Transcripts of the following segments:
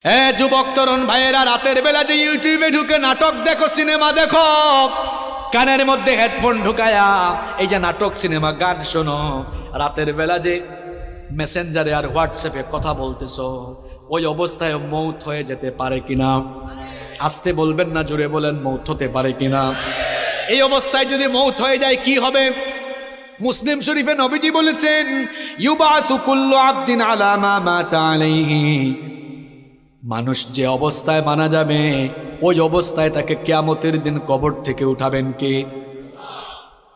যুবক তরুণ ভাইয়েরা, রাতের বেলা যে ইউটিউবে ঢুকে নাটক দেখো, সিনেমা দেখো, কানের মধ্যে হেডফোন ঢুকায়া এই যে নাটক সিনেমা গান শোনো, রাতের বেলা যে মেসেঞ্জারে আর হোয়াটসঅ্যাপে কথা বলতেছো, ওই অবস্থায় মৌত হয়ে যেতে পারে কিনা? আসতে বলবেন না, জোরে বলেন, মৌত হতে পারে কিনা? এই অবস্থায় যদি মৌত হয়ে যায় কি হবে? মুসলিম শরীফে নবীজি বলেছেন, ইউবাসু কুল্লু আবদিন আলা মা মাতা আলাইহি, মানুষ যে অবস্থায় মারা যাবে ওই অবস্থায় তাকে কিয়ামতের দিন কবর থেকে উঠাবেন কে?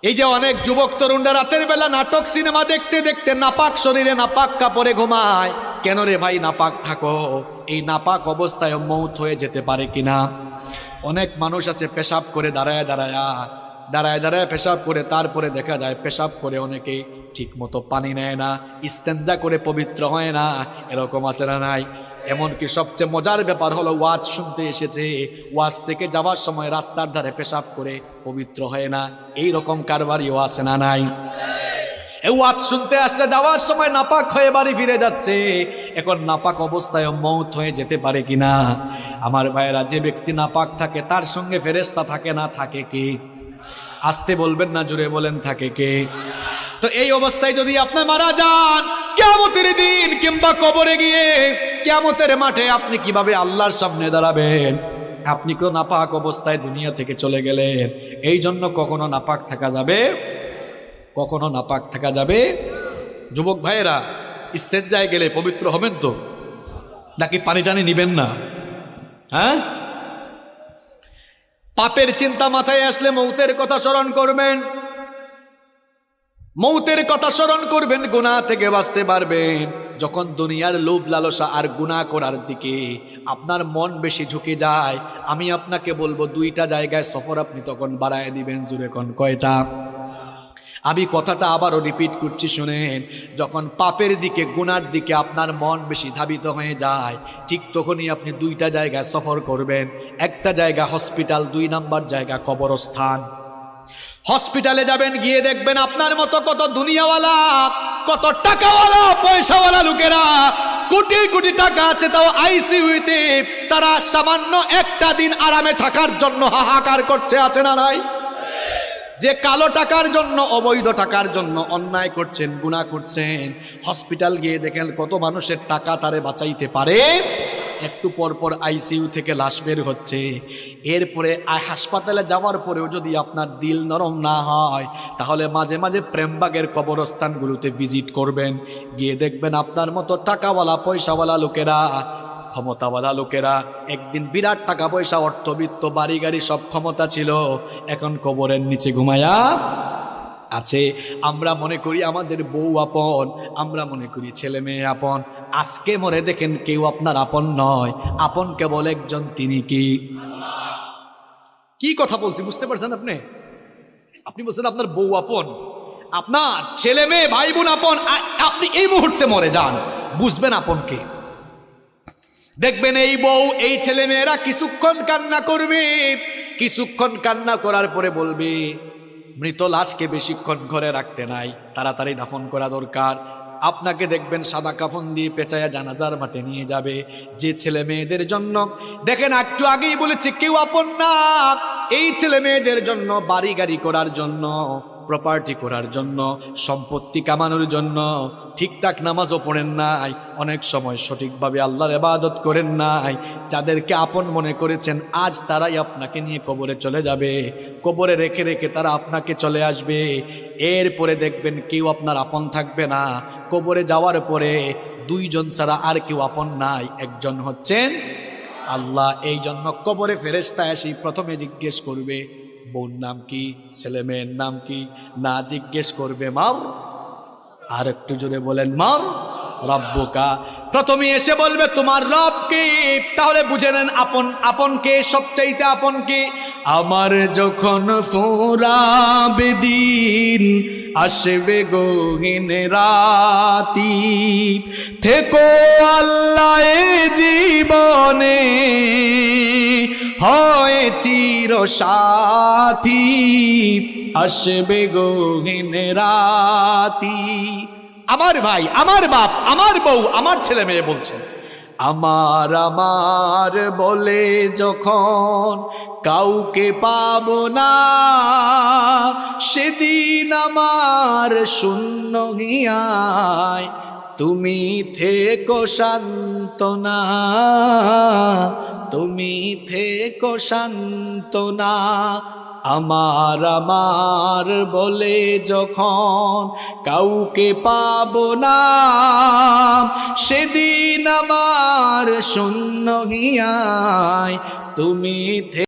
এই যে অনেক যুবক তরুণরা রাতের বেলা নাটক সিনেমা দেখতে দেখতে নাপাক শরীরে নাপাক কাপড়ে ঘুমায়। কেন রে ভাই নাপাক থাকো? এই নাপাক অবস্থায় মৌত হয়ে যেতে পারে কিনা? অনেক মানুষ আছে পেশাব করে দাঁড়ায় দাঁড়ায় পেশাব করে, তারপরে দেখা যায় পেশাব করে অনেকে ঠিক মতো পানি নেয় না, ইস্তেঞ্জা করে পবিত্র হয় না, এরকম আছে না নাই? এমনকি সবচেয়ে মজার ব্যাপার হলো, ওয়াজ শুনতে এসেছে, ওয়াজ থেকে যাওয়ার সময় রাস্তার ধারে পেশাব করে পবিত্র হয় না, এই রকম কারবারিও আছে না নাই? ওয়াজ শুনতে আসছে, যাওয়ার সময় নাপাক হয়ে বাড়ি ফিরে যাচ্ছে, এখন নাপাক অবস্থায় মৌত হয়ে যেতে পারে কিনা? আমার ভাইয়েরা, যে ব্যক্তি নাপাক থাকে তার সঙ্গে ফেরেশতা থাকে না, থাকে কে? আসতে বলবেন না, জুড়ে বলেন, থাকে কে? তো এই অবস্থায় যদি আপনি মারা যান, কিয়ামতের দিন কিংবা কবরে গিয়ে কিয়ামতের মাঠে আপনি কিভাবে আল্লাহর সামনে দাঁড়াবেন? আপনি তো নাপাক অবস্থায় দুনিয়া থেকে চলে গেলেন। এই জন্য কখনো নাপাক থাকা যাবে, কখনো নাপাক থাকা যাবে। যুবক ভাইয়েরা, ইস্তেঞ্জায় গেলে পবিত্র হবেন তো, নাকি পানি টানি নিবেন না? হ্যাঁ, পাপের চিন্তা মাথায় আসলে মৌতের কথা স্মরণ করবেন, মৌতের কথা স্মরণ করবেন, গুনাহ থেকে বাঁচতে পারবেন। যখন দুনিয়ার লোভ লালসা আর গুনাহ করার দিকে আপনার মন বেশি ঝুঁকে যায়, আমি আপনাকে বলবো, দুইটা জায়গায় সফর আপনি তখন বাড়ায় দিবেন। জুড়ে কোন কয়টা? আমি কথাটা আবারও রিপিট করছি, শুনেন। যখন পাপের দিকে, গুনার দিকে আপনার মন বেশি ধাবিত হয়ে যায়, ঠিক তখনই আপনি দুইটা জায়গায় সফর করবেন। একটা জায়গা হসপিটাল, 2 নাম্বার জায়গা কবরস্থান। হসপিটালে যাবেন, গিয়ে দেখবেন আপনার মতো কত দুনিয়াওয়ালা, কত টাকাওয়ালা, পয়সাওয়ালা লোকেরা, কোটি কোটি টাকা আছে, তাও আইসিইউতে তারা সামান্য একটা দিন আরামে থাকার জন্য হাহাকার করছে, আছে না নাই? যে কালো টাকার জন্য, অবৈধ টাকার জন্য অন্যায় করছেন, গুনাহ করছেন, হসপিটাল গিয়ে দেখেন কত মানুষের টাকা তারে বাঁচাইতে পারে। একটু পর পর আইসিইউ থেকে লাশ বের হচ্ছে। এরপরে হাসপাতালে যাওয়ার পরেও যদি আপনার দিল নরম না হয়, তাহলে মাঝে মাঝে প্রেমবাগের কবরস্থানগুলোতে ভিজিট করবেন, গিয়ে দেখবেন আপনার মতো টাকাওয়ালা, পয়সাওয়ালা লোকেরা, ক্ষমতাওয়ালা লোকেরা, একদিন বিরাট টাকা পয়সা, অর্থবিত্ত, বাড়ি গাড়ি সব ক্ষমতা ছিল, এখন কবরের নিচে ঘুমায়া আছে। আমরা মনে করি আমাদের বউ আপন, আমরা মনে করি ছেলে মেয়ে আপন। আজকে মরে দেখেন কেউ আপনার আপন নয়, আপন কেবল একজন, তিনি কি? কি কথা বলছি বুঝতে পারছেন আপনি? আপনি বলছেন আপনার বউ আপন, আপনার ছেলে মেয়ে, ভাই বোন আপন। আপনি এই মুহূর্তে মরে যান, বুঝবেন আপন কে। দেখবেন এই বউ, এই ছেলে মেয়েরা কিছুক্ষণ কান্না করবে, কিছুক্ষণ কান্না করার পরে বলবে, মৃত লাশকে বেশিক্ষণ ঘরে রাখতে নাই, তাড়াতাড়ি দাফন করা দরকার। আপনাকে দেখবেন সাদা কাফন দিয়ে পেঁচায়া জানাজার মাঠে নিয়ে যাবে। যে ছেলে মেয়েদের জন্য, দেখেন একটু আগেই বলেছি কেউ আপন না, এই ছেলে মেয়েদের জন্য, বাড়ি গাড়ি করার জন্য, প্রপার্টি করার জন্য, সম্পত্তি কামানোর জন্য ঠিকঠাক নামাজও পড়েন নাই, অনেক সময় সঠিকভাবে আল্লাহর ইবাদত করেন নাই, যাদেরকে আপন মনে করেছেন, আজ তারাই আপনাকে নিয়ে কবরে চলে যাবে। কবরে রেখে রেখে তারা আপনাকে চলে আসবে। এরপরে দেখবেন কেউ আপনার আপন থাকবে না। কবরে যাওয়ার পরে 2 জন ছাড়া আর কেউ আপন নাই, একজন হচ্ছেন আল্লাহ। এই জন্য কবরে ফেরেশতা এসে প্রথমে জিজ্ঞেস করবে, বউর নাম কি, ছেলে মেয়ের নাম কি, না জিজ্ঞেস করবে মাও। আর একটু জোরে বলেন, মাও রব্বুকা। প্রথমে এসে বলবে তোমার রব কে। তাহলে বুঝে নেন আপন, আপন কে, সবচাইতে আপন কে। আমার যখন ফুরাবে দিন, আসবে গহীন রাতি, থেকো আল্লাহ এ জীবনে, হয় চির সাথী, আসবে গহীন রাতি। আমার ভাই, আমার বাপ, আমার বউ, আমার ছেলে মেয়ে বলছেন, আমার আমার বলে যখন কাউকে পাবো না, সেদিন আমার শূন্য হিয়ায় তুমি থেকো সান্ত্বনা, তুমি থেকো সান্ত্বনা। আমার আমার বলে যখন কাউকে পাবো না, সেদিন আমার শূন্য হিয়ায় তুমি